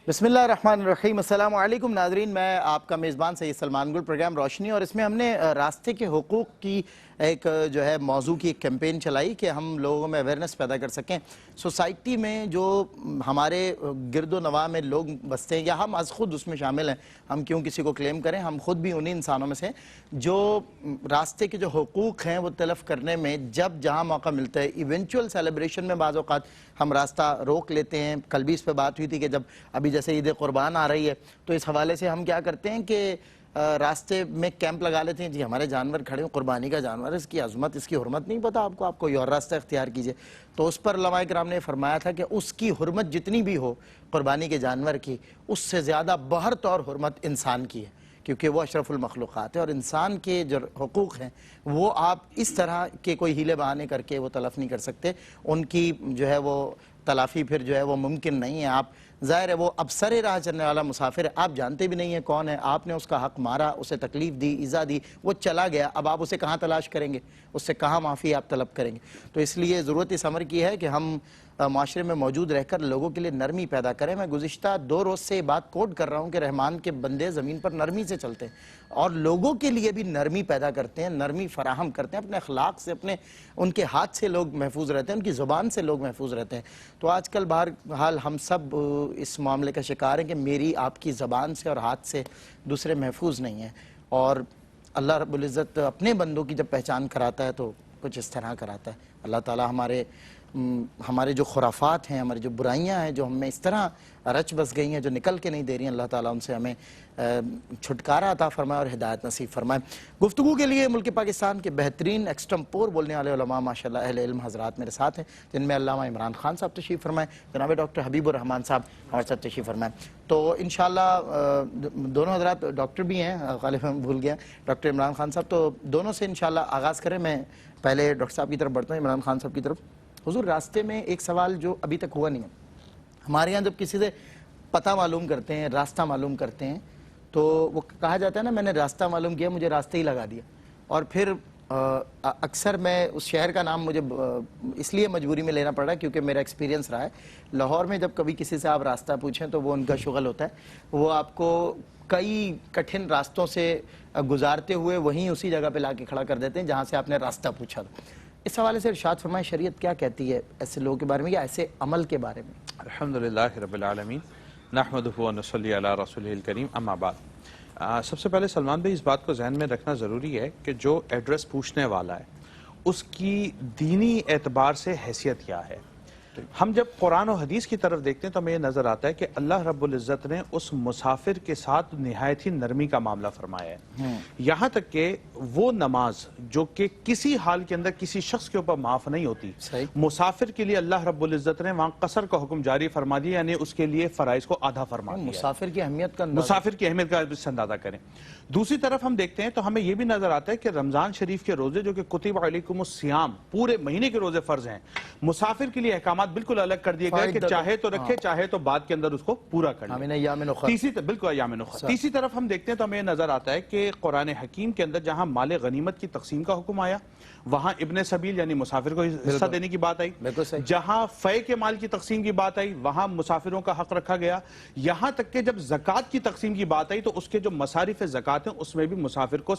بسم اللہ الرحمن الرحیم۔ السلام علیکم ناظرین، میں آپ کا میزبان سید سلمان گل، پروگرام روشنی، اور اس میں ہم نے راستے کے حقوق کی ایک موضوع کی ایک کیمپین چلائی کہ ہم لوگوں میں اویئرنس پیدا کر سکیں۔ سوسائٹی میں جو ہمارے گرد و نواح میں لوگ بستے ہیں، یا ہم از خود اس میں شامل ہیں، ہم کیوں کسی کو کلیم کریں، ہم خود بھی انہی انسانوں میں سے جو راستے کے جو حقوق ہیں وہ تلف کرنے میں جب جہاں موقع ملتا ہے، ایونچول سیلیبریشن میں بعض اوقات ہم راستہ روک لیتے ہیں۔ کل بھی اس پہ بات ہوئی تھی کہ جب ابھی جیسے عید قربان آ رہی ہے تو اس حوالے سے ہم کیا کرتے ہیں کہ راستے میں کیمپ لگا لیتے ہیں، جی ہمارے جانور کھڑے ہیں، قربانی کا جانور ہے، اس کی عظمت، اس کی حرمت نہیں پتہ آپ کو، آپ کوئی اور راستہ اختیار کیجئے۔ تو اس پر علماء کرام نے فرمایا تھا کہ اس کی حرمت جتنی بھی ہو قربانی کے جانور کی، اس سے زیادہ بہر طور حرمت انسان کی ہے، کیونکہ وہ اشرف المخلوقات ہے، اور انسان کے جو حقوق ہیں وہ آپ اس طرح کے کوئی ہیلے بہانے کر کے وہ تلف نہیں کر سکتے، ان کی جو ہے وہ تلافی پھر جو ہے وہ ممکن نہیں ہے۔ آپ ظاہر ہے وہ اب سر راہ چلنے والا مسافر ہے، آپ جانتے بھی نہیں ہیں کون ہے، آپ نے اس کا حق مارا، اسے تکلیف دی، ایذا دی، وہ چلا گیا، اب آپ اسے کہاں تلاش کریں گے، اس سے کہاں معافی آپ طلب کریں گے؟ تو اس لیے ضرورت اس امر کی ہے کہ ہم معاشرے میں موجود رہ کر لوگوں کے لیے نرمی پیدا کریں۔ میں گزشتہ 2 روز سے یہ بات کوٹ کر رہا ہوں کہ رحمان کے بندے زمین پر نرمی سے چلتے ہیں اور لوگوں کے لیے بھی نرمی پیدا کرتے ہیں، نرمی فراہم کرتے ہیں، اپنے اخلاق سے، ان کے ہاتھ سے لوگ محفوظ رہتے ہیں، ان کی زبان سے لوگ محفوظ رہتے ہیں۔ تو آج کل بہرحال ہم سب اس معاملے کا شکار ہیں کہ میری آپ کی زبان سے اور ہاتھ سے دوسرے محفوظ نہیں ہیں، اور اللہ رب العزت اپنے بندوں کی جب پہچان کراتا ہے تو کچھ اس طرح کراتا ہے۔ اللہ تعالیٰ ہمارے جو خرافات ہیں، ہماری جو برائیاں ہیں، جو ہم میں اس طرح رچ بس گئی ہیں، جو نکل کے نہیں دے رہی ہیں، اللہ تعالیٰ ان سے ہمیں چھٹکارا عطا فرمائے اور ہدایت نصیب فرمائے۔ گفتگو کے لیے ملک پاکستان کے بہترین ایکسٹمپور بولنے والے علماء ماشاءاللہ اہل علم حضرات میرے ساتھ ہیں، جن میں علامہ عمران خان صاحب تشریف فرمائیں، جناب ڈاکٹر حبیب الرحمان صاحب ہمارے ساتھ تشریف فرمائیں۔ تو انشاءاللہ دونوں حضرات ڈاکٹر بھی ہیں، غالباً بھول گیا ڈاکٹر عمران خان صاحب، تو دونوں سے انشاءاللہ آغاز کریں۔ میں پہلے ڈاکٹر صاحب کی طرف بڑھتا ہوں، عمران خان صاحب کی طرف۔ حضور، راستے میں ایک سوال جو ابھی تک ہوا نہیں ہے، ہمارے ہاں جب کسی سے پتہ معلوم کرتے ہیں، راستہ معلوم کرتے ہیں، تو وہ کہا جاتا ہے نا، میں نے راستہ معلوم کیا، مجھے راستے ہی لگا دیا، اور پھر اکثر میں اس شہر کا نام مجھے اس لیے مجبوری میں لینا پڑ رہا ہے کیونکہ میرا ایکسپیرینس رہا ہے۔ لاہور میں جب کبھی کسی سے آپ راستہ پوچھیں تو وہ ان کا شغل ہوتا ہے، وہ آپ کو کئی کٹھن راستوں سے گزارتے ہوئے وہیں اسی جگہ پہ لا کے کھڑا کر دیتے ہیں جہاں سے آپ نے راستہ پوچھا تھا۔ اس حوالے سے ارشاد فرمائیں، شریعت کیا کہتی ہے ایسے لوگوں کے بارے میں یا ایسے عمل کے بارے میں؟ الحمدللہ رب العالمین، نحمدہ و نصلی علی رسولہ الکریم، اما بعد۔ سب سے پہلے سلمان بھائی اس بات کو ذہن میں رکھنا ضروری ہے کہ جو ایڈریس پوچھنے والا ہے اس کی دینی اعتبار سے حیثیت کیا ہے۔ ہم جب قرآن و حدیث کی طرف دیکھتے ہیں تو ہمیں یہ نظر آتا ہے کہ اللہ رب العزت نے اس مسافر کے ساتھ نہایت ہی نرمی کا معاملہ فرمایا ہے، یہاں تک کہ وہ نماز جو کہ کسی حال کے اندر کسی شخص کے اوپر معاف نہیں ہوتی، مسافر کے لیے اللہ رب العزت نے وہاں قصر کا حکم جاری فرما دیا، یعنی اس کے لیے فرائض کو آدھا فرما دیا۔ مسافر کی اہمیت کا اندازہ کریں۔ دوسری طرف ہم دیکھتے ہیں تو ہمیں یہ بھی نظر آتا ہے کہ رمضان شریف کے روزے جو کہ کتب علیکم الصیام، پورے مہینے کے روزے فرض ہیں، مسافر کے لیے احکامات بالکل الگ کر دیے گئے کہ چاہے تو رکھے، چاہے تو بعد کے اندر اس کو پورا کر لے۔ بالکل ایام نخر۔ تیسری طرف ہم دیکھتے ہیں تو ہمیں نظر آتا ہے کہ قرآن حکیم کے اندر جہاں مال غنیمت کی تقسیم کا حکم آیا، وہاں ابن سبیل یعنی مسافر کو حصہ دینے کی بات آئی، جہاں فے کے مال کی تقسیم کی بات آئی وہاں مسافروں کا حق رکھا گیا، یہاں تک کہ جب زکوٰۃ کی تقسیم کی بات آئی تو اس کے جو مصارف زکوٰۃ ہیں اس میں بھی مسافر کو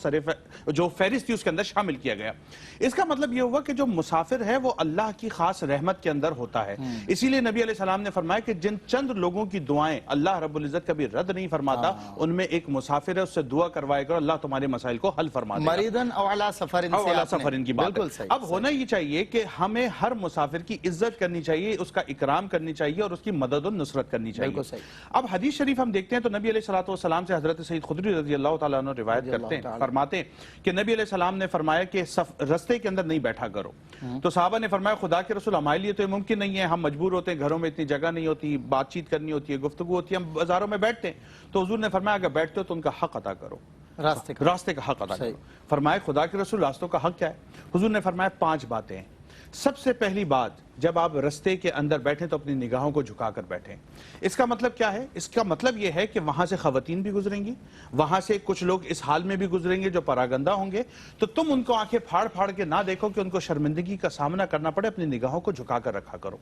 جو فہرست تھی اس کے اندر شامل کیا گیا۔ اس کا مطلب یہ ہوا کہ جو مسافر ہے وہ اللہ کی خاص رحمت کے اندر ہوتا ہے، اسی لیے نبی علیہ السلام نے فرمایا کہ جن چند لوگوں کی دعائیں اللہ رب العزت کبھی رد نہیں فرماتا ان میں ایک مسافر ہے، اس سے دعا کروائے کرو، اللہ تمہارے مسائل کو حل فرما دے گا۔ مریضن او علی سفرن کی بات ہے۔ اب ہونا یہ چاہیے کہ ہمیں ہر مسافر کی عزت کرنی چاہیے، اس کا اکرام کرنی چاہیے اور اس کی مدد و نصرت کرنی چاہیے۔ اب حدیث شریف ہم دیکھتے ہیں تو نبی علیہ السلام سے حضرت سید خدری رضی اللہ تعالیٰ عنہ روایت کرتے ہیں، فرماتے ہیں کہ نبی علیہ السلام نے فرمایا کہ رستے کے اندر نہیں بیٹھا کرو، تو صحابہ نے فرمایا خدا کے رسول ہمارے لیے تو یہ ممکن نہیں ہے، ہم مجبور ہوتے ہیں، گھروں میں اتنی جگہ نہیں ہوتی، بات چیت کرنی ہوتی ہے، گفتگو ہوتی ہے، ہم بازاروں میں بیٹھتے ہیں، تو حضور نے فرمایا اگر بیٹھتے ہو تو ان کا حق ادا کرو، راستے کا حق ادا کرو۔ فرمایا خدا کے رسول راستوں کا حق کیا ہے؟ حضور نے فرمایا 5 باتیں ہیں۔ سب سے پہلی بات جب آپ رستے کے اندر بیٹھیں تو اپنی نگاہوں کو جھکا کر بیٹھیں. اس کا مطلب کیا ہے؟ اس کا مطلب یہ ہے کہ وہاں سے خواتین بھی گزریں گی, وہاں سے کچھ لوگ اس حال میں بھی گزریں گے جو پراگندہ ہوں گے, تو تم ان کو آنکھیں پھاڑ پھاڑ کے نہ دیکھو کہ ان کو شرمندگی کا سامنا کرنا پڑے, اپنی نگاہوں کو جھکا کر رکھا کرو.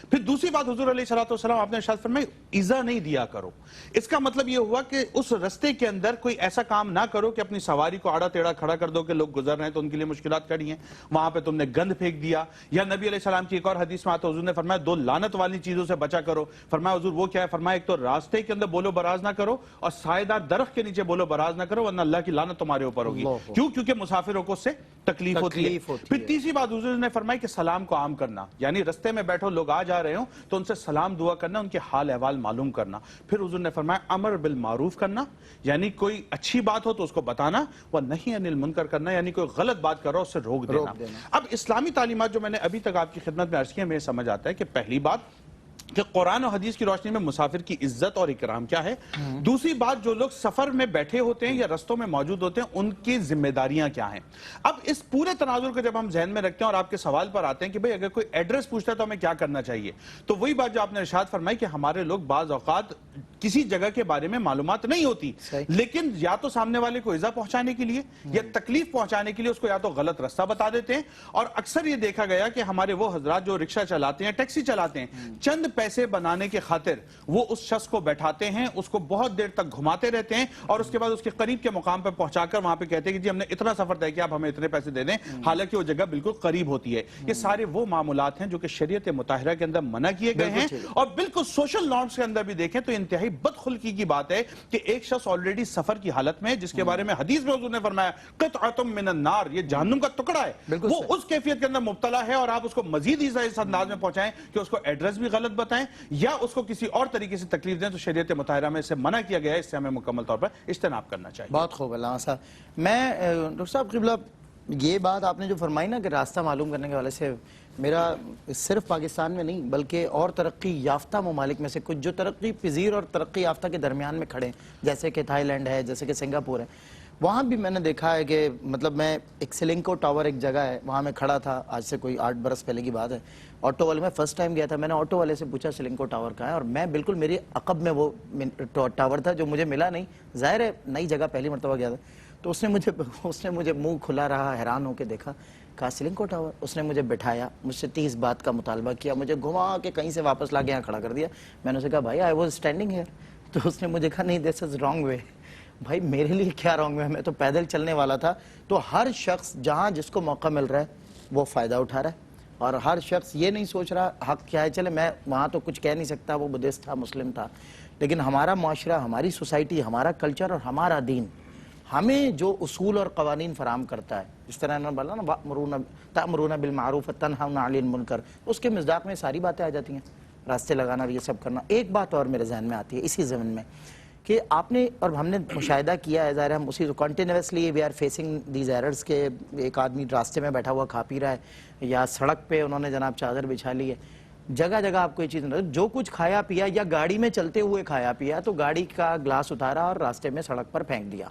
پھر دوسری بات, حضور علیہ الصلوۃ والسلام آپ نے ارشاد فرمایا ایذا نہیں دیا کرو. اس کا مطلب یہ ہوا کہ اس رستے کے اندر کوئی ایسا کام نہ کرو کہ اپنی سواری کو آڑا ٹیڑھا کھڑا کر دو کہ لوگ گزر رہے ہیں تو ان کے لیے مشکلات کھڑی ہیں, وہاں پہ تم نے گند پھینک دیا. یا نبی علیہ السلام کی ایک اور حدیث میں آتا ہے, حضور نے فرمایا 2 لعنت والی چیزوں سے بچا کرو. فرمایا حضور وہ کیا ہے؟ فرمایا ایک تو راستے کے اندر بولو براز نہ کرو, اور سائے دار درخت کے نیچے بولو براز نہ کرو, ورنہ اللہ کی لعنت تمہارے اوپر ہوگی. کیوں؟ کیونکہ مسافروں کو اس سے تکلیف ہوتی ہے. پھر تیسری بات حضور نے فرمائی کہ سلام کو عام کرنا, یعنی رستے میں بیٹھو لوگ آ جا رہے ہوں تو ان سے سلام دعا کرنا, ان کے حال احوال معلوم کرنا. پھر حضور نے فرمایا امر بالمعروف کرنا, یعنی کوئی اچھی بات ہو تو اس کو بتانا, وہ نہیں عن المنکر کرنا, یعنی کوئی غلط بات کر رہا ہو اس سے روک دینا. اب اسلامی تعلیمات جو میں نے ابھی تک آپ کی خدمت میں عرض کی, ہمیں سمجھ آتا ہے کہ پہلی بات کہ قرآن و حدیث کی روشنی میں مسافر کی عزت اور اکرام کیا ہے. دوسری بات, جو لوگ سفر میں بیٹھے ہوتے ہیں یا رستوں میں موجود ہوتے ہیں ان کی ذمہ داریاں کیا ہیں. اب اس پورے تناظر کو جب ہم ذہن میں رکھتے ہیں اور آپ کے سوال پر آتے ہیں کہ بھئی اگر کوئی ایڈریس پوچھتا ہے تو ہمیں کیا کرنا چاہیے, تو وہی بات جو آپ نے ارشاد فرمائی کہ ہمارے لوگ بعض اوقات کسی جگہ کے بارے میں معلومات نہیں ہوتی, لیکن یا تو سامنے والے کو ایذا پہنچانے کے لیے یا تکلیف پہنچانے کے لیے اس کو یا تو غلط راستہ بتا دیتے ہیں. اور اکثر یہ دیکھا گیا کہ ہمارے وہ حضرات جو رکشہ چلاتے ہیں, ٹیکسی چلاتے ہیں, چند پیسے بنانے کے خاطر وہ اس شخص کو بیٹھاتے ہیں, اس کو بہت دیر تک گھماتے رہتے ہیں, اور اس کے بعد اس کے قریب کے مقام پر پہنچا کر وہاں پہ کہتے ہیں کہ جی ہم نے اتنا سفر طے کیا, آپ ہمیں اتنے پیسے دے دیں, حالانکہ وہ جگہ بالکل قریب ہوتی ہے. یہ سارے وہ معاملات ہیں جو کہ شریعت مطہرہ کے اندر منع کیے گئے ہیں, اور بالکل سوشل نارمز کے اندر بھی دیکھیں تو انتہائی بدخلقی کی بات ہے کہ ایک شخص آلریڈی سفر کی حالت میں, جس کے بارے میں حدیث میں حضور نے فرمایا قطعۃ من النار, یہ جہنم کا ٹکڑا ہے, وہ اس کیفیت کے اندر مبتلا ہے, اور آپ اس کو مزید ایذا اس انداز میں پہنچائیں کہ اس کو ایڈریس بھی غلط بتائیں یا اس کو کسی اور طریقے سے تکلیف دیں, تو شریعت مطہرہ میں اسے منع کیا گیا ہے. اس سے ہمیں مکمل طور پر اجتناب کرنا چاہیے. بہت خوب علامہ صاحب. میں ڈاکٹر صاحب قبلہ, یہ بات آپ نے جو فرمائی نا کہ راستہ معلوم کرنے کے حوالے سے, میرا صرف پاکستان میں نہیں بلکہ اور ترقی یافتہ ممالک میں سے کچھ جو ترقی پذیر اور ترقی یافتہ کے درمیان میں کھڑے ہیں, جیسے کہ تھائی لینڈ ہے, جیسے کہ سنگاپور ہے, وہاں بھی میں نے دیکھا ہے کہ مطلب میں ایک سلنکو ٹاور ایک جگہ ہے, وہاں میں کھڑا تھا, آج سے کوئی 8 برس پہلے کی بات ہے. آٹو والے, میں فرسٹ ٹائم گیا تھا, میں نے آٹو والے سے پوچھا سلنکو ٹاور کہاں ہے, اور میں بالکل میری عقب میں وہ ٹاور تھا جو مجھے ملا نہیں, ظاہر ہے نئی جگہ پہلی مرتبہ گیا تھا. تو اس نے مجھے منہ کھلا رہا حیران ہو کے دیکھا, کہا سلنکو ٹاور. اس نے مجھے بٹھایا, مجھ سے 30 بات کا مطالبہ کیا, مجھے گھما کے کہیں سے واپس لا کے یہاں کھڑا کر دیا. میں نے اسے کہا بھائی آئی واز اسٹینڈنگ ہیئر. تو اس نے مجھے کہا نہیں دس از رانگ وے. بھائی میرے لیے کیا رانگ وے, میں تو پیدل چلنے والا تھا. تو ہر شخص جہاں جس کو موقع مل رہا ہے وہ فائدہ اٹھا رہا ہے, اور ہر شخص یہ نہیں سوچ رہا حق کیا ہے. چلے میں وہاں تو کچھ کہہ نہیں سکتا, وہ بدھسٹ تھا, مسلم تھا, لیکن ہمارا معاشرہ, ہماری سوسائٹی, ہمارا کلچر اور ہمارا دین ہمیں جو اصول اور قوانین فراہم کرتا ہے, جس طرح انہوں نے بولا نا تأمرون بالمعروف وتنہون عن المنکر, اس کے مصداق میں ساری باتیں آ جاتی ہیں, راستے لگانا, یہ سب کرنا. ایک بات اور میرے ذہن میں آتی ہے اسی ضمن میں کہ آپ نے اور ہم نے مشاہدہ کیا ہے, ظاہر ہم اسی continuously we are facing these errors کے ایک آدمی راستے میں بیٹھا ہوا کھا پی رہا ہے, یا سڑک پہ انہوں نے جناب چادر بچھا لی ہے, جگہ جگہ آپ کو یہ چیز جو کچھ کھایا پیا یا گاڑی میں چلتے ہوئے کھایا پیا تو گاڑی کا گلاس اتارا اور راستے میں سڑک پر پھینک دیا.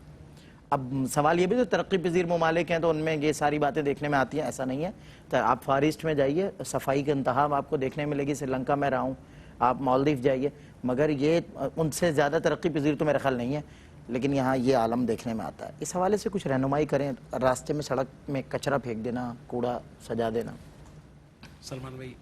اب سوال یہ بھی تو ترقی پذیر ممالک ہیں تو ان میں یہ ساری باتیں دیکھنے میں آتی ہیں, ایسا نہیں ہے. تو آپ فار ایسٹ میں جائیے, صفائی کی انتہا آپ کو دیکھنے ملے گی. سری لنکا میں رہا ہوں, آپ مالدیف جائیے, مگر یہ ان سے زیادہ ترقی پذیر تو میرا خیال نہیں ہے, لیکن یہاں یہ عالم دیکھنے میں آتا ہے. اس حوالے سے کچھ رہنمائی کریں, راستے میں سڑک میں کچرا پھینک دینا, کوڑا سجا دینا. سلمان بھائی,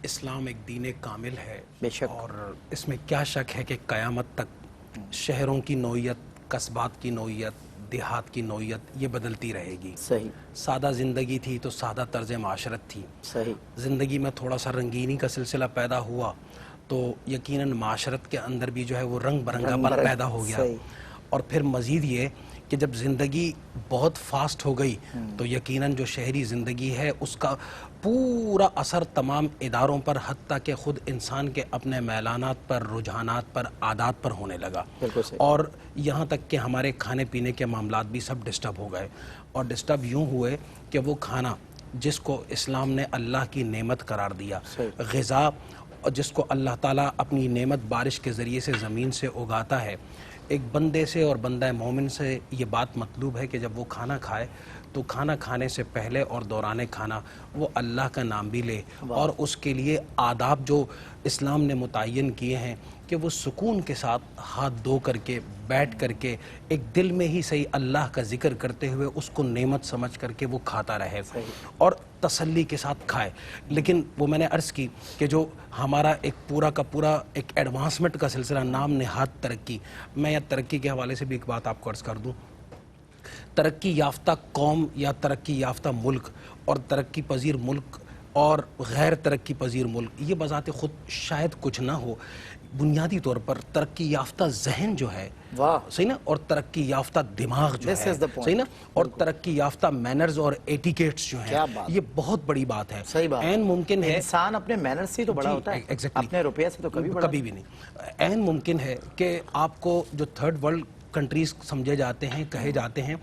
اسلام ایک دین کامل ہے, بے شک, اور اس میں کیا شک ہے کہ قیامت تک شہروں کی نوعیت, قصبات کی نوعیت, دیہات کی نوعیت یہ بدلتی رہے گی. صحیح. سادہ زندگی تھی تو سادہ طرز معاشرت تھی. صحیح. زندگی میں تھوڑا سا رنگینی کا سلسلہ پیدا ہوا تو یقیناً معاشرت کے اندر بھی جو ہے وہ رنگ برنگا پن پیدا ہو گیا. اور پھر مزید یہ کہ جب زندگی بہت فاسٹ ہو گئی تو یقیناً جو شہری زندگی ہے اس کا پورا اثر تمام اداروں پر, حتیٰ کہ خود انسان کے اپنے میلانات پر, رجحانات پر, عادات پر ہونے لگا. اور یہاں تک کہ ہمارے کھانے پینے کے معاملات بھی سب ڈسٹرب ہو گئے, اور ڈسٹرب یوں ہوئے کہ وہ کھانا جس کو اسلام نے اللہ کی نعمت قرار دیا, غذا جس کو اللہ تعالیٰ اپنی نعمت بارش کے ذریعے سے زمین سے اگاتا ہے, ایک بندے سے اور بندہ مومن سے یہ بات مطلوب ہے کہ جب وہ کھانا کھائے تو کھانا کھانے سے پہلے اور دوران کھانا وہ اللہ کا نام بھی لے، اور اس کے لیے آداب جو اسلام نے متعین کیے ہیں کہ وہ سکون کے ساتھ ہاتھ دھو کر کے بیٹھ کر کے ایک دل میں ہی صحیح اللہ کا ذکر کرتے ہوئے اس کو نعمت سمجھ کر کے وہ کھاتا رہے اور تسلی کے ساتھ کھائے۔ لیکن وہ میں نے عرض کی کہ جو ہمارا ایک پورا کا پورا ایک ایڈوانسمنٹ کا سلسلہ نام نہاد ترقی، میں یا ترقی کے حوالے سے بھی ایک بات آپ کو عرض کر دوں، ترقی یافتہ قوم یا ترقی یافتہ ملک اور ترقی پذیر ملک اور غیر ترقی پذیر ملک یہ بذات خود شاید کچھ نہ ہو، بنیادی طور پر ترقی یافتہ ذہن جو ہے صحیح نا، اور ترقی یافتہ دماغ جو ہے صحیح نا، اور ترقی یافتہ مینرز اور ایٹیکیٹس جو ہیں، یہ بہت بڑی بات ہے۔ عین ممکن ہے انسان اپنے مینرز سے تو بڑا ہوتا ہے، اپنے روپیہ سے تو کبھی بھی نہیں۔ عین ممکن ہے کہ آپ کو جو تھرڈ ورلڈ کنٹریز سمجھے جاتے ہیں، کہے جاتے ہیں،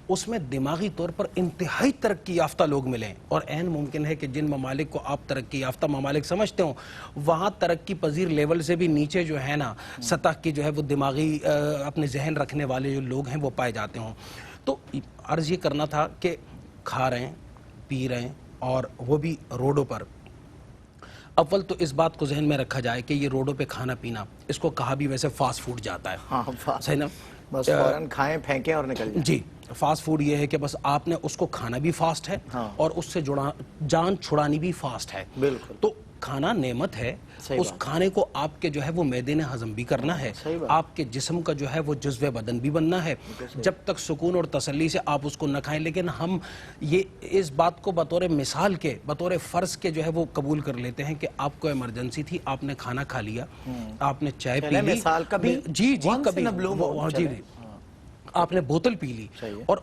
اس میں دماغی طور پر انتہائی ترقی یافتہ لوگ ملیں، اور عین ممکن ہے کہ جن ممالک کو آپ ترقی یافتہ ممالک سمجھتے ہوں وہاں ترقی پذیر لیول سے بھی نیچے جو ہے نا سطح کی جو ہے وہ دماغی اپنے ذہن رکھنے والے جو لوگ ہیں وہ پائے جاتے ہوں۔ تو عرض یہ کرنا تھا کہ کھا رہے ہیں، پی رہے ہیں، اور وہ بھی روڈوں پر۔ اول تو اس بات کو ذہن میں رکھا جائے کہ یہ روڈوں پہ کھانا پینا، اس کو کہا بھی ویسے فاسٹ فوڈ جاتا ہے، صحیح نا، بس فوراً کھائیں پھینکیں اور نکل جائیں۔ جی، فاسٹ فوڈ یہ ہے کہ بس آپ نے اس کو کھانا بھی فاسٹ ہے اور اس سے جان چھڑانی بھی فاسٹ ہے۔ بالکل۔ تو کھانا نعمت ہے، اس کھانے کو آپ کے جو ہے وہ معدے نے ہضم بھی کرنا ہے، آپ کے جسم کا جو ہے وہ جزو بدن بھی بننا ہے، جب تک سکون اور تسلی سے آپ اس کو نہ کھائیں۔ لیکن ہم یہ اس بات کو بطور مثال کے، بطور فرض کے جو ہے وہ قبول کر لیتے ہیں کہ آپ کو ایمرجنسی تھی، آپ نے کھانا کھا لیا، آپ نے چائے پی لی، جی کبھی آپ نے بوتل پی لی، اور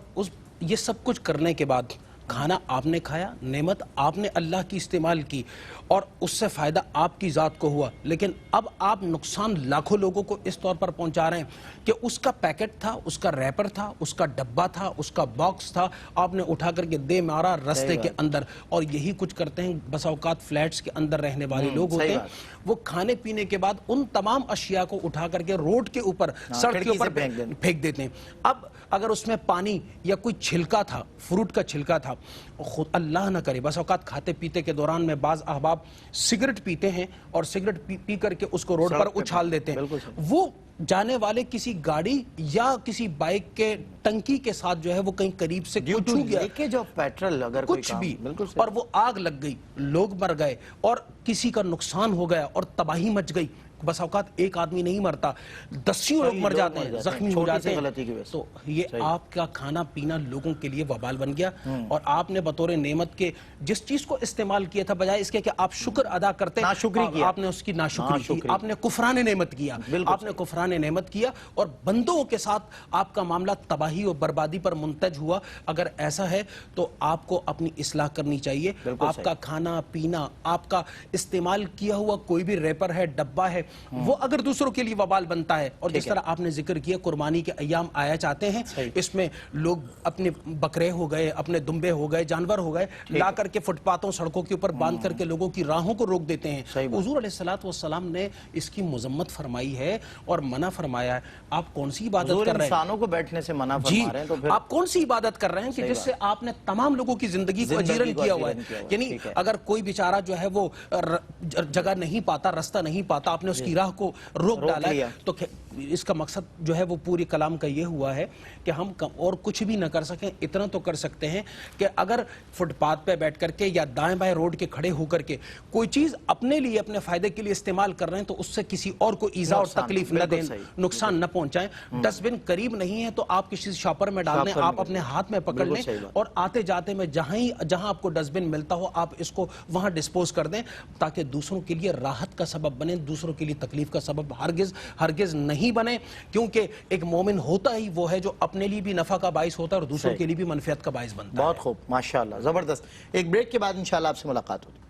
یہ سب کچھ کرنے کے بعد کھانا آپ نے کھایا، نعمت آپ نے اللہ کی استعمال کی، اور اس سے فائدہ آپ کی ذات کو ہوا، لیکن اب آپ نقصان لاکھوں لوگوں کو اس طور پر پہنچا رہے ہیں کہ اس کا پیکٹ تھا، اس کا ریپر تھا، اس کا ڈبہ تھا، اس کا باکس تھا، آپ نے اٹھا کر کے دے مارا رستے کے اندر۔ اور یہی کچھ کرتے ہیں بس اوقات فلیٹس کے اندر رہنے والے لوگ ہوتے ہیں، وہ کھانے پینے کے بعد ان تمام اشیاء کو اٹھا کر کے روڈ کے اوپر، سڑک کے اوپر پھینک دیتے ہیں۔ اب اگر اس میں پانی یا کوئی چھلکا تھا، فروٹ کا چھلکا تھا، خود اللہ نہ کرے بس اوقات کھاتے پیتے کے دوران میں بعض احباب سگریٹ پیتے ہیں اور سگریٹ پی کر کے اس کو روڈ پر اچھال دیتے ہیں، وہ جانے والے کسی گاڑی یا کسی بائک کے ٹنکی کے ساتھ جو ہے وہ کہیں قریب سے چھو گیا، جو پیٹرول اگر کچھ بھی، اور وہ آگ لگ گئی، لوگ مر گئے اور کسی کا نقصان ہو گیا اور تباہی مچ گئی۔ بس اوقات ایک آدمی نہیں مرتا، دسیوں لوگ مر جاتے ہیں، زخمی ہو جاتے ہیں۔ تو یہ آپ کا کھانا پینا لوگوں کے لیے وبال بن گیا، اور آپ نے بطور نعمت کے جس چیز کو استعمال کیا تھا، بجائے اس کے کہ آپ شکر ادا کرتے، آپ نے اس کی ناشکری کی، آپ نے کفران نعمت کیا، آپ نے کفران نعمت کیا، اور بندوں کے ساتھ آپ کا معاملہ تباہی اور بربادی پر منتج ہوا۔ اگر ایسا ہے تو آپ کو اپنی اصلاح کرنی چاہیے۔ آپ کا کھانا پینا، آپ کا استعمال کیا ہوا کوئی بھی ریپر ہے، ڈبہ ہے، وہ اگر دوسروں کے لیے وبال بنتا ہے، اور جس طرح آپ نے ذکر کیا قربانی کے ایام آیا چاہتے ہیں، اس میں لوگ اپنے بکرے ہو گئے، اپنے دمبے ہو گئے، جانور ہو گئے، لا کر کے فٹ پاتھوں سڑکوں کے اوپر باندھ کر کے لوگوں کی راہوں کو روک دیتے ہیں۔ حضور علیہ الصلوۃ والسلام نے اس کی مذمت فرمائی ہے اور منع فرمایا ہے۔ آپ کون سی عبادت کر رہے ہیں؟ انسانوں کو بیٹھنے سے منع فرما رہے ہیں، تو پھر آپ کون سی عبادت کر رہے ہیں کہ جس سے آپ نے تمام لوگوں کی زندگی کو اجیرن کیا ہوا ہے؟ یعنی اگر کوئی بیچارہ جو ہے وہ جگہ نہیں پاتا، رستہ نہیں پاتا، آپ نے اس کی راہ کو روک ڈالا ہے، تو اس کا مقصد جو ہے وہ پوری کلام کا یہ ہوا ہے کہ ہم اور کچھ بھی نہ کر سکیں، اتنا تو کر سکتے ہیں کہ اگر فٹ پاتھ پہ بیٹھ کر کے یا دائیں بائیں روڈ کے کھڑے ہو کر کے کوئی چیز اپنے لیے، اپنے فائدے کے لیے استعمال کر رہے ہیں، تو اس سے کسی اور کو ایذا اور تکلیف نہ دیں، نقصان نہ پہنچائیں۔ ڈسٹ بن قریب نہیں ہے تو آپ کسی شاپر میں ڈال دیں، آپ اپنے ہاتھ میں پکڑ لیں، اور آتے جاتے میں جہاں آپ کو ڈسٹ بن ملتا ہو آپ اس کو وہاں ڈسپوز کر دیں، تاکہ دوسروں کے لیے راحت کا سبب بنے، دوسروں کے لیے تکلیف کا سبب ہرگز نہیں بنے، کیونکہ ایک مومن ہوتا ہی وہ ہے جو اپنے لیے بھی نفع کا باعث ہوتا ہے اور دوسروں کے لیے بھی منفعت کا باعث بنتا ہے۔ بہت خوب، ماشاءاللہ، زبردست۔ ایک بریک کے بعد انشاءاللہ آپ سے ملاقات ہوگی۔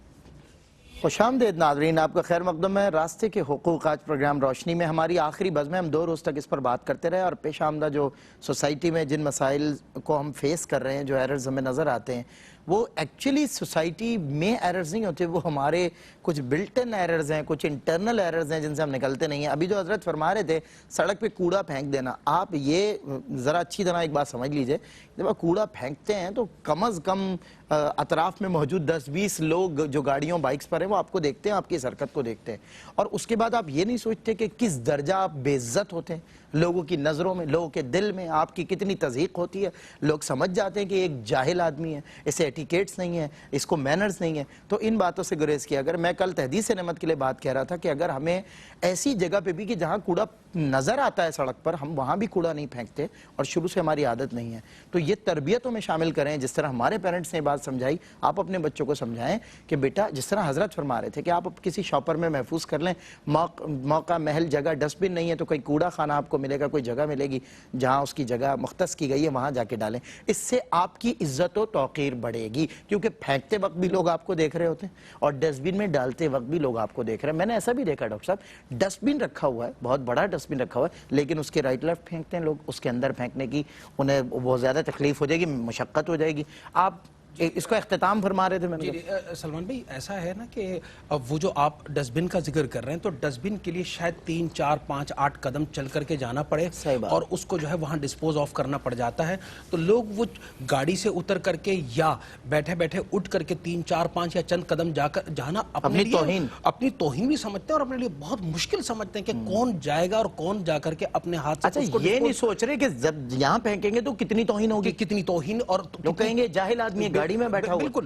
خوش آمدید ناظرین، آپ کا خیر مقدم ہے راستے کے حقوق۔ آج پروگرام روشنی میں ہماری آخری بزم ہے، ہم 2 روز تک اس پر بات کرتے رہے، اور پیش آمدہ جو سوسائٹی میں جن مسائل کو ہم فیس کر رہے ہیں، جو ایررز ہمیں نظر آتے ہیں، وہ ایکچولی سوسائٹی میں ایررز نہیں ہوتے, وہ ہمارے کچھ بلٹ ان ایررز ہیں, کچھ انٹرنل ایررز ہیں جن سے ہم نکلتے نہیں ہیں. ابھی جو حضرت فرما رہے تھے سڑک پہ کوڑا پھینک دینا, آپ یہ ذرا اچھی طرح ایک بات سمجھ لیجئے, جب آپ کوڑا پھینکتے ہیں تو کم از کم اطراف میں موجود 10-20 لوگ جو گاڑیوں بائکس پر ہیں وہ آپ کو دیکھتے ہیں, آپ کی اس حرکت کو دیکھتے ہیں, اور اس کے بعد آپ یہ نہیں سوچتے کہ کس درجہ آپ بے عزت ہوتے ہیں لوگوں کی نظروں میں, لوگوں کے دل میں آپ کی کتنی تضحیق ہوتی ہے. لوگ سمجھ جاتے ہیں کہ ایک جاہل آدمی ہے, اسے ایٹیکیٹس نہیں ہیں, اس کو مینرز نہیں ہیں. تو ان باتوں سے گریز کیا. اگر میں کل تحدیث نعمت کے لیے بات کہہ رہا تھا کہ اگر ہمیں ایسی جگہ پہ بھی کہ جہاں کوڑا نظر آتا ہے سڑک پر, ہم وہاں بھی کوڑا نہیں پھینکتے اور شروع سے ہماری عادت نہیں ہے, تو یہ تربیتوں میں شامل کریں. جس طرح ہمارے پیرنٹس نے بات سمجھائی, آپ اپنے بچوں کو سمجھائیں کہ بیٹا, جس طرح حضرت فرما رہے تھے کہ آپ کسی شاپر میں محفوظ کر لیں, موقع محل جگہ ڈسٹ بن نہیں ہے تو کوئی کوڑا خانہ آپ کو ملے گا, کوئی جگہ ملے گی جہاں اس کی جگہ مختص کی گئی ہے, وہاں جا کے ڈالیں. اس سے آپ کی عزت و توقیر بڑھے گی, کیونکہ پھینکتے وقت بھی لوگ آپ کو دیکھ رہے ہوتے ہیں اور ڈسٹ بن میں ڈالتے وقت بھی لوگ آپ کو دیکھ رہے ہیں. میں نے ایسا بھی دیکھا ڈاکٹر صاحب, ڈسٹ بن رکھا ہوا ہے, بہت بڑا ڈسٹ بن رکھا ہوا ہے, لیکن اس کے رائٹ لیفٹ پھینکتے ہیں لوگ, اس کے اندر پھینکنے کی انہیں بہت زیادہ تکلیف ہو جائے گی, مشقت ہو جائے گی. آپ اس کو اختتام فرما رہے تھے. میں نے سلمان بھائی ایسا ہے نا کہ وہ جو آپ ڈسٹ بن کا ذکر کر رہے ہیں, تو ڈسٹ بن کے لیے شاید 3, 4, 5, 8 قدم چل کر کے جانا پڑے اور اس کو جو ہے وہاں ڈسپوز آف کرنا پڑ جاتا ہے. تو لوگ وہ گاڑی سے اتر کر کے یا بیٹھے بیٹھے اٹھ کر کے 3, 4, 5 یا چند قدم جانا اپنی توہین بھی سمجھتے ہیں اور اپنے لیے بہت مشکل سمجھتے ہیں کہ کون جائے گا اور کون جا کر کے اپنے ہاتھ سے. اچھا, یہ نہیں سوچ رہے کہ جب یہاں پھینکیں گے تو کتنی توہین ہوگی, کتنی توہین, اور لوگ کہیں گے جاہل آدمی ہے, گاڑی میں بیٹھا ہوا. بالکل.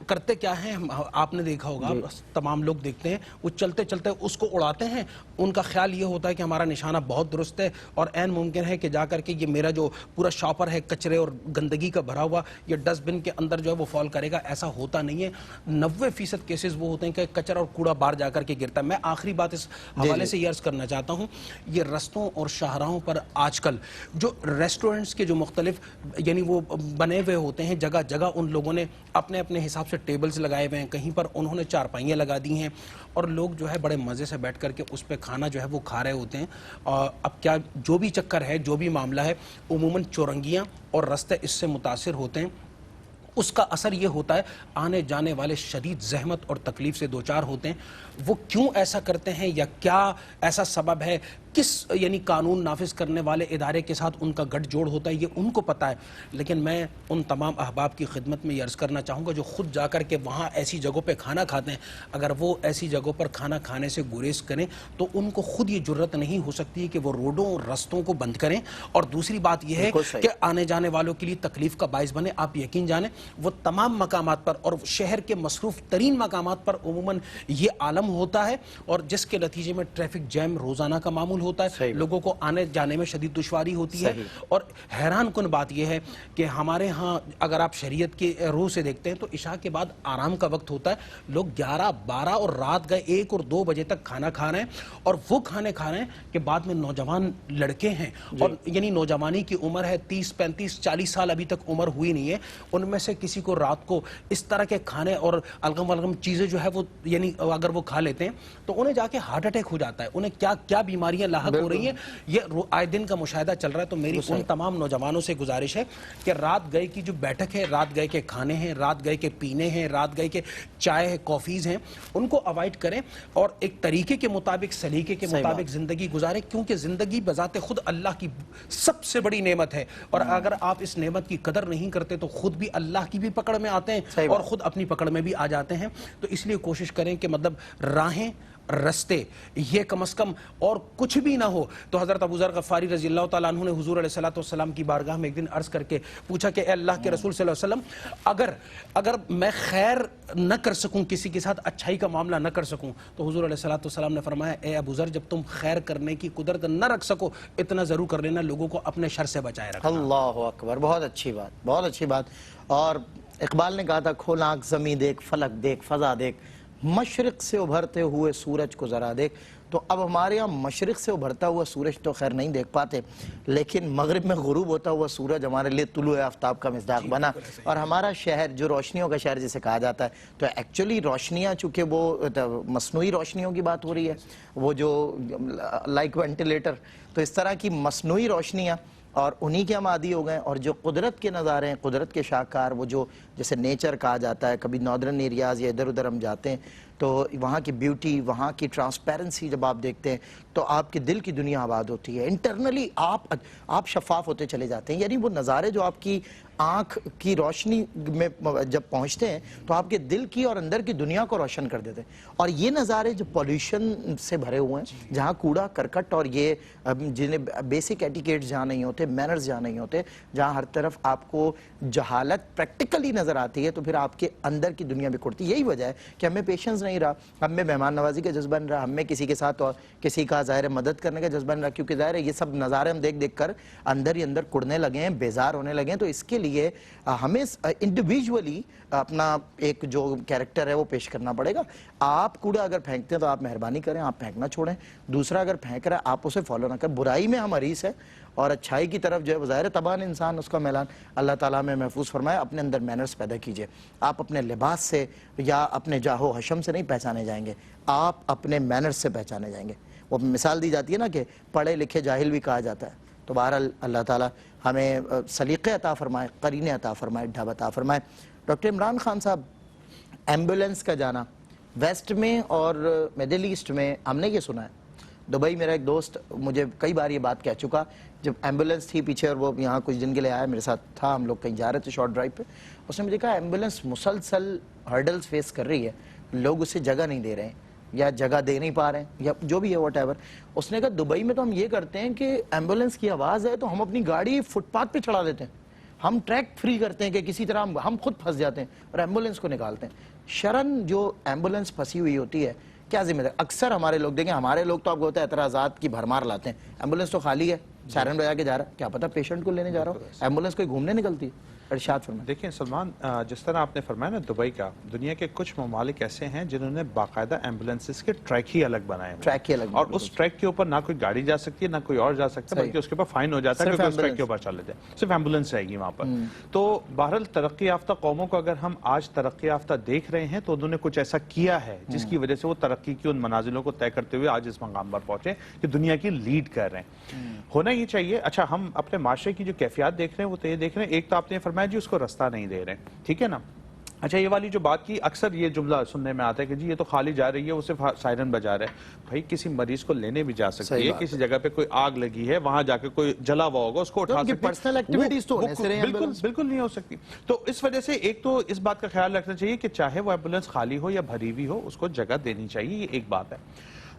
کرتے کیا ہیں, آپ نے دیکھا ہوگا, تمام لوگ دیکھتے ہیں, وہ چلتے چلتے اس کو اڑاتے ہیں. ان کا خیال یہ ہوتا ہے کہ ہمارا نشانہ بہت درست ہے اور عین ممکن ہے کہ جا کر کے یہ میرا جو پورا شاپر ہے کچرے اور گندگی کا بھرا ہوا, یہ ڈسٹ بن کے اندر جو ہے وہ فال کرے گا. ایسا ہوتا نہیں ہے. 90% کیسز وہ ہوتے ہیں کہ کچرا اور کوڑا باہر جا کر کے گرتا ہے. میں آخری بات اس حوالے سے یہ عرض کرنا چاہتا ہوں, یہ رستوں اور شاہراہوں پر آج کل جو ریسٹورنٹس کے جو مختلف یعنی وہ بنے ہوئے ہوتے ہیں, جگہ جگہ ان لوگوں نے اپنے اپنے حساب سے ٹیبلز لگائے ہوئے ہیں, کہیں پر انہوں نے چارپائیاں لگا دی ہیں اور لوگ جو ہے بڑے مزے سے بیٹھ کر کے اس پہ کھانا جو ہے وہ کھا رہے ہوتے ہیں. اب کیا جو بھی چکر ہے, جو بھی معاملہ ہے, عموماً چورنگیاں اور رستے اس سے متاثر ہوتے ہیں. اس کا اثر یہ ہوتا ہے آنے جانے والے شدید زحمت اور تکلیف سے دوچار ہوتے ہیں. وہ کیوں ایسا کرتے ہیں یا کیا ایسا سبب ہے, کس یعنی قانون نافذ کرنے والے ادارے کے ساتھ ان کا گٹھ جوڑ ہوتا ہے, یہ ان کو پتہ ہے. لیکن میں ان تمام احباب کی خدمت میں یہ عرض کرنا چاہوں گا جو خود جا کر کے وہاں ایسی جگہوں پہ کھانا کھاتے ہیں, اگر وہ ایسی جگہوں پر کھانا کھانے سے گریز کریں تو ان کو خود یہ جرت نہیں ہو سکتی کہ وہ روڈوں اور رستوں کو بند کریں. اور دوسری بات یہ ہے کہ آنے جانے والوں کے لیے تکلیف کا باعث بنے. آپ یقین جانیں وہ تمام مقامات پر اور شہر کے مصروف ترین مقامات پر عموماً یہ عالم ہوتا ہے, اور جس کے نتیجے میں ٹریفک جیم روزانہ کا معمول ہوتا ہے, لوگوں کو آنے جانے میں شدید دشواری ہوتی ہے. اور حیران کن بات یہ ہے کہ ہمارے ہاں اگر آپ شریعت کے روح سے دیکھتے ہیں تو عشاء کے بعد آرام کا وقت ہوتا ہے. لوگ 11, 12 اور رات گئے 1 اور 2 بجے تک کھانا کھا رہے ہیں, اور وہ کھانے کھا رہے ہیں کہ بعد میں نوجوان لڑکے ہیں اور یعنی نوجوانی کی عمر ہے 30, 35, 40 سال ابھی تک عمر ہوئی نہیں ہے, ان میں سے کسی کو رات کو اس طرح کے کھانے اور الگم ولگم چیزیں جو ہے وہ یعنی اگر وہ کھا لیتے ہیں تو انہیں جا کے ہارٹ اٹیک ہو جاتا ہے. انہیں کیا کیا بیماریاں لاحق ہو رہی ہیں, یہ آئے دن کا مشاہدہ چل رہا ہے. تو میری ان تمام نوجوانوں سے گزارش ہے کہ رات گئے کی جو بیٹھک ہے, رات گئے کے کھانے ہیں, رات گئے کے پینے ہیں, رات گئے کے چائے کافیز ہیں, ان کو اوائڈ کریں اور ایک طریقے کے مطابق, سلیقے کے مطابق زندگی گزاریں, کیونکہ زندگی بذات خود اللہ کی سب سے بڑی نعمت ہے. اور اگر آپ اس نعمت کی قدر نہیں کرتے تو خود بھی اللہ کی بھی پکڑ میں آتے ہیں اور خود اپنی پکڑ میں بھی آ جاتے ہیں. تو اس لیے کوشش کریں کہ مطلب راہیں, رستے یہ کم از کم اور کچھ بھی نہ ہو. تو حضرت ابو ذر غفاری رضی اللہ تعالیٰ عنہ نے حضور علیہ الصلوۃ والسلام کی بارگاہ میں ایک دن عرض کر کے پوچھا کہ اے اللہ کے رسول صلی اللہ علیہ وسلم, اگر میں خیر نہ کر سکوں, کسی کے ساتھ اچھائی کا معاملہ نہ کر سکوں, تو حضور علیہ الصلوۃ والسلام نے فرمایا اے ابو ذر, جب تم خیر کرنے کی قدرت نہ رکھ سکو اتنا ضرور کر لینا, لوگوں کو اپنے شر سے بچائے رکھنا. اللہ اکبر, بہت اچھی بات, بہت اچھی بات. اور اقبال نے کہا تھا کھول آنکھ زمین دیکھ, فلک دیکھ, فضا دیکھ, مشرق سے ابھرتے ہوئے سورج کو ذرا دیکھ. تو اب ہمارے یہاں مشرق سے ابھرتا ہوا سورج تو خیر نہیں دیکھ پاتے, لیکن مغرب میں غروب ہوتا ہوا سورج ہمارے لیے طلوع آفتاب کا مصداق بنا. اور ہمارا شہر جو روشنیوں کا شہر جسے کہا جاتا ہے, تو ایکچولی روشنیاں چونکہ وہ مصنوعی روشنیوں کی بات ہو رہی ہے, وہ جو لائک وینٹیلیٹر, تو اس طرح کی مصنوعی روشنیاں اور انہی کے ہم عادی ہو گئے. اور جو قدرت کے نظارے ہیں, قدرت کے شاہکار, وہ جو جیسے نیچر کہا جاتا ہے, کبھی ناردرن ایریاز یا ادھر ادھر ہم جاتے ہیں تو وہاں کی بیوٹی, وہاں کی ٹرانسپیرنسی جب آپ دیکھتے ہیں تو آپ کے دل کی دنیا آباد ہوتی ہے. انٹرنلی آپ شفاف ہوتے چلے جاتے ہیں. یعنی وہ نظارے جو آپ کی آنکھ کی روشنی میں جب پہنچتے ہیں تو آپ کے دل کی اور اندر کی دنیا کو روشن کر دیتے ہیں. اور یہ نظارے جو پولیوشن سے بھرے ہوئے ہیں, جہاں کوڑا کرکٹ اور یہ جنہیں بیسک ایٹیکیٹس جہاں نہیں ہوتے, مینرز جہاں نہیں ہوتے, جہاں ہر طرف آپ کو جہالت پریکٹیکلی نظر آتی ہے, تو پھر آپ کے اندر کی دنیا بھی کڑتی. یہی وجہ ہے کہ ہمیں پیشنس نہیں رہا, ہم میں مہمان نوازی کا جذبہ نہیں رہا, ہم میں کسی کے ساتھ اور کسی کا ظاہر مدد کرنے کا جذبہ نہیں رہا, کیونکہ ظاہر ہے یہ سب نظارے ہم دیکھ دیکھ کر اندر ہی اندر کڑنے لگے ہیں, بیزار ہونے لگے ہیں. تو اس کے لیے ہمیں انڈیویجولی اپنا ایک جو کیریکٹر ہے وہ پیش کرنا پڑے گا. آپ کوڑا اگر پھینکتے ہیں تو آپ مہربانی کریں, آپ پھینکنا چھوڑیں. دوسرا اگر پھینک رہا ہے آپ اسے فالو نہ کریں. برائی میں ہم حریص ہے اور اچھائی کی طرف جو ہے ظاہر تبان انسان, اس کا میلان اللہ تعالیٰ میں محفوظ فرمائے. اپنے اندر مینرز پیدا کیجئے. آپ اپنے لباس سے یا اپنے جاہو حشم سے نہیں پہچانے جائیں گے, آپ اپنے مینرز سے پہچانے جائیں گے. وہ مثال دی جاتی ہے نا کہ پڑھے لکھے جاہل بھی کہا جاتا ہے. تو بہرحال اللہ تعالیٰ ہمیں سلیقے عطا فرمائے, قرینے عطا فرمائے, ڈھب عطا فرمائے. ڈاکٹر عمران خان صاحب, ایمبولنس کا جانا ویسٹ میں اور میڈل ایسٹ میں ہم نے یہ سنا ہے. دبئی میرا ایک دوست مجھے کئی بار یہ بات کہہ چکا, جب ایمبولنس تھی پیچھے اور وہ یہاں کچھ دن کے لیے آیا, میرے ساتھ تھا, ہم لوگ کہیں جا رہے تھے شارٹ ڈرائیو پہ, اس نے مجھے کہا ایمبولنس مسلسل ہرڈلز فیس کر رہی ہے, لوگ اسے جگہ نہیں دے رہے ہیں یا جگہ دے نہیں پا رہے ہیں یا جو بھی ہے واٹ ایور. اس نے کہا دبئی میں تو ہم یہ کرتے ہیں کہ ایمبولنس کی آواز ہے تو ہم اپنی گاڑی فٹ پاتھ پہ چڑھا دیتے ہیں, ہم ٹریک فری کرتے ہیں کہ کسی طرح ہم خود پھنس جاتے ہیں اور ایمبولنس کو نکالتے ہیں. شرن جو ایمبولنس پھنسی ہوئی ہوتی ہے کیا ذمہ دار؟ اکثر ہمارے لوگ دیکھیں, ہمارے لوگ تو آپ کو ہوتا ہے اعتراضات کی بھرمار لاتے ہیں, ایمبولنس تو خالی ہے, سائرن بجا کے جا رہا ہے, کیا پتہ پیشنٹ کو لینے جا رہا ہو, ایمبولنس کوئی گھومنے نکلتی ہے. ارشاد فرمائیں. دیکھیں سلمان, جس طرح آپ نے فرمایا نا دبئی کا, دنیا کے کچھ ممالک ایسے ہیں جنہوں نے باقاعدہ ایمبولنسز کے ٹریک ہی الگ بنائے ہیں, ٹریک ہی الگ, اور اس ٹریک کے اوپر نہ کوئی گاڑی جا سکتی ہے نہ کوئی اور جا سکتا ہے, بلکہ اس کے اوپر فائن ہو جاتا ہے کیونکہ اس ٹریک کے اوپر چل لیتے ہیں, صرف ایمبولنس رہے گی وہاں پر. تو بہرحال ترقی یافتہ قوموں کو اگر ہم آج ترقی یافتہ دیکھ رہے ہیں تو انہوں نے کچھ ایسا کیا ہے جس کی وجہ سے وہ ترقی کی ان منازلوں کو طے کرتے ہوئے آج اس مقام پر پہنچے کہ دنیا کی لیڈ کر رہے ہیں. ہونا یہ چاہیے. اچھا, ہم اپنے معاشرے کی جو کیفیات دیکھ رہے ہیں وہ تو یہ دیکھ رہے ہیں, ایک تو آپ نے فرمایا جی اس کو رستہ نہیں دے رہے ہیں, ٹھیک ہے نا. اچھا, یہ والی جو بات کی, اکثر یہ جملہ سننے میں آتا ہے کہ جی یہ تو خالی جا رہی ہے, وہ صرف سائرن بجا رہا ہے. بھائی کسی مریض کو لینے بھی جا سکتی ہے, کسی جگہ پہ کوئی آگ لگی ہے وہاں جا کے کوئی جلا ہوا ہوگا, اس کو اٹھا سکتی ہے. پرسنل ایکٹیویٹیز تو بالکل نہیں ہو سکتی. تو اس وجہ سے ایک تو اس بات کا خیال رکھنا چاہیے کہ چاہے وہ ایمبولینس خالی ہو یا بھری ہوئی ہو, اس کو جگہ دینی چاہیے, یہ ایک بات ہے.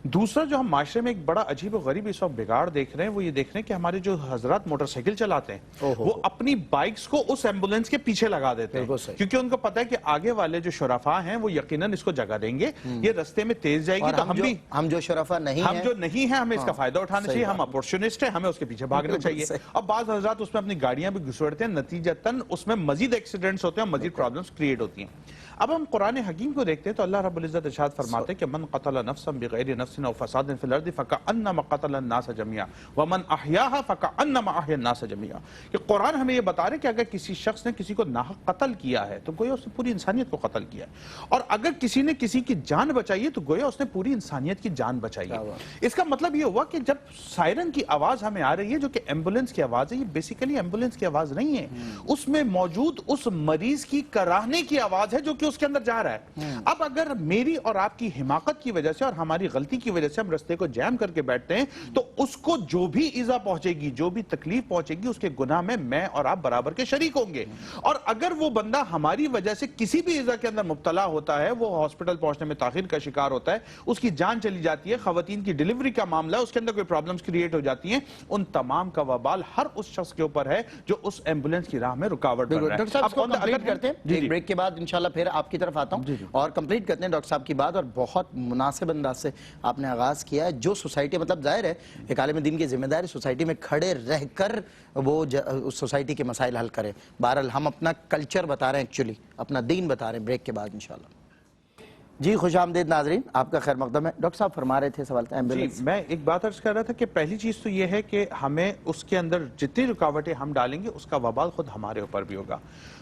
دوسرا جو ہم معاشرے میں ایک بڑا عجیب و غریب اس وقت بگاڑ دیکھ رہے ہیں وہ یہ دیکھ رہے ہیں کہ ہمارے جو حضرات موٹر سائیکل چلاتے ہیں وہ اپنی بائکس کو اس ایمبولینس کے پیچھے لگا دیتے ہیں, کیونکہ ان کو پتا ہے کہ آگے والے جو شرفا ہیں وہ یقیناً اس کو جگہ دیں گے, یہ رستے میں تیز جائے گی. تو ہم جو شرفا نہیں ہیں ہمیں اس کا فائدہ اٹھانا چاہیے, ہم اپورچونسٹ ہیں, ہمیں اس کے پیچھے بھاگنا چاہیے. اب بعض حضرات اس میں اپنی گاڑیاں بھی گھسوڑتے ہیں, نتیجتاً اس میں مزید ایکسیڈنٹس ہوتے ہیں, مزید پرابلمس کریٹ ہوتی ہیں. اب ہم قرآن حکیم کو دیکھتے ہیں تو اللہ رب العزت ارشاد فرماتے ہیں کہ من قتل نفسا بغیر نفس او فساد فی الارض فکأنما قتل الناس جميعا ومن احیاها فکأنما احیا الناس جميعا. کہ قرآن ہمیں یہ بتا رہے کہ اگر کسی شخص نے کسی کو ناحق قتل کیا ہے تو گویا اس نے پوری انسانیت کو قتل کیا ہے, اور اگر کسی نے کسی کی جان بچائی ہے تو گویا اس نے پوری انسانیت کی جان بچائی ہے. اس کا مطلب یہ ہوا کہ جب سائرن کی آواز ہمیں آ رہی ہے جو کہ ایمبولینس کی آواز ہے, یہ بیسیکلی ایمبولینس کی آواز نہیں ہے, اس میں موجود اس مریض کی کراہنے کی آواز ہے جو کہ اس کے اندر جا رہا ہے. اب اگر میری اور آپ کی حماقت کی وجہ سے اور ہماری غلطی کی وجہ سے ہم رستے کو جیم کر کے بیٹھتے ہیں تو اس کو جو بھی ایذا پہنچے گی, جو بھی تکلیف پہنچے گی, اس کے گناہ میں اور آپ برابر کے شریک ہوں گے. اور اگر وہ بندہ ہماری وجہ سے کسی بھی ایذا کے اندر مبتلا ہوتا ہے, وہ ہاسپٹل پہنچنے میں تاخیر کا شکار ہوتا ہے, اس کی جان چلی جاتی ہے, خواتین کی ڈیلیوری کا معاملہ ہے, اس کے اندر کوئی پرابلمز کریٹ ہو جاتی ہیں, ان تمام کا وبال ہر اس شخص کے اوپر ہے جو اس ایمبولینس کی راہ میں رکاوٹ بن رہا ہے. ڈاکٹر صاحب کمپلیٹ کرتے ہیں, ایک بریک کے بعد انشاءاللہ پھر آپ کی طرف آتا ہوں اور کمپلیٹ کرتے ہیں ڈاکٹر صاحب کی بات. اور بہت مناسب انداز سے آپ نے آغاز کیا ہے. جو سوسائٹی, مطلب ظاہر ہے ایک عالم دین کی ذمہ داری سوسائٹی میں کھڑے رہ کر وہ سوسائٹی کے مسائل حل کرے. بہرحال ہم اپنا کلچر بتا رہے ہیں, ایکچولی اپنا دین بتا رہے ہیں. بریک کے بعد انشاءاللہ. جی خوش آمدید ناظرین, آپ کا خیر مقدم ہے. ڈاکٹر صاحب فرما رہے تھے سوال تھا ایمبولینس. جی, میں ایک بات عرض کر رہا تھا کہ پہلی چیز تو یہ ہے کہ ہمیں اس کے اندر جتنی رکاوٹیں ہم ڈالیں گے اس کا وبال خود ہمارے اوپر بھی ہوگا.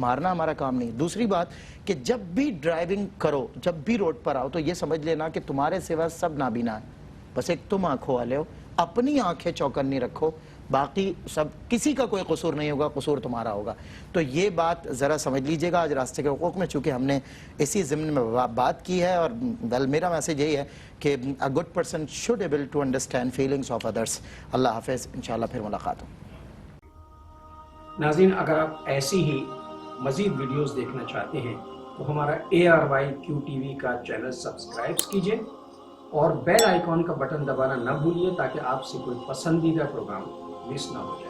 مارنا ہمارا کام نہیں ہے. دوسری بات کہ جب بھی ڈرائیونگ کرو, جب بھی روڈ پر آؤ, تو یہ سمجھ لینا کہ تمہارے سوا سب نابینا ہیں, بس ایک تم آنکھوں والے ہو. اپنی آنکھیں چوکنی رکھو, باقی سب کسی کا کوئی قصور نہیں ہوگا, قصور تمہارا ہوگا. تو یہ بات ذرا سمجھ لیجئے گا آج راستے کے حقوق میں, چونکہ ہم نے اسی ضمن میں بات کی ہے. اور میرا میسیج یہی ہے کہ a good person should able to understand feelings of others. اللہ حافظ, انشاءاللہ پھر ملاقات ہو. ناظرین, اگر آپ ایسی ہی مزید ویڈیوز دیکھنا چاہتے ہیں تو ہمارا ARYQ-TV کا چینل سبسکرائب کیجئے اور بیل آئیکن کا بٹن دبانا نہ بھولیے تاکہ آپ سے کوئی پسندیدہ پروگرام مس نہ ہو جائے.